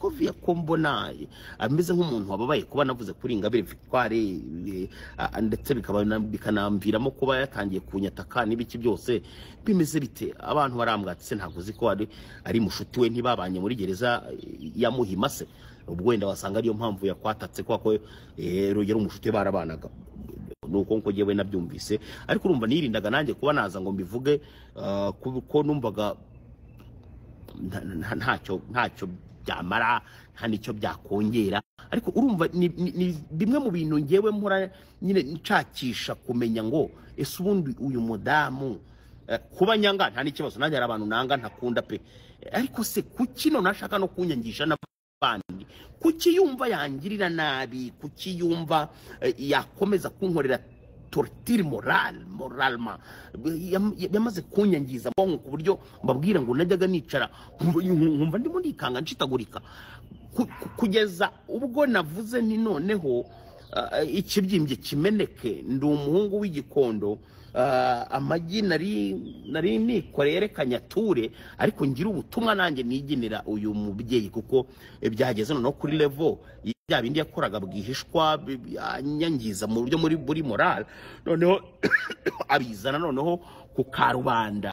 Skovia ko mbona ameze nk'umuntu wababaye kuba navuze kuri Ingabire Victoire ndetse bikanamviramo kuba yatangiye kunyataka n'ibiki byose bimeze bite abantu barambwatse ntago ziko ari mushuti we ntibabanye muri gereza ya Muhima se ubwo wenda wasanga ariyo mpamvu yakwatatse kwako rugero umushuti barabanaga nuko nko jewe nabyumvise ariko urumva nirindaga nanjye kuba naza ngo mbivuge ko numvaga ntacyo byamara nta nicyo byakongera ariko urumva ni bimwe mu bintu ngewe mpora nyine nshakisha kumenya ngo ese ubundi uyu mudamu kuba nyanga nta n'ikibazo nanjye abantu nanga ntakunda pe ariko se kuki no nashaka no kunyangisha n'abandi kuki yumva yangirira nabi kuki yumva yakomeza kunkorera torture moralma yamaze kunyangiza bonko ku buryo mbabwira ngo najyaga nicara nkumva ndimo ndikanga nshitagurika kugeza ubwo navuze ni noneho ikibyimbye kimeneke ndi umuhungu w'igikondo amagi nari nikorere kanyature ariko ngira ubutumwa nanjye niginira uyu mubyeyi kuko byageze no kuri level ya bindi yakoraga bwihishwa anyangiza mu buryo muri moral noneho abizana noneho ku karubanda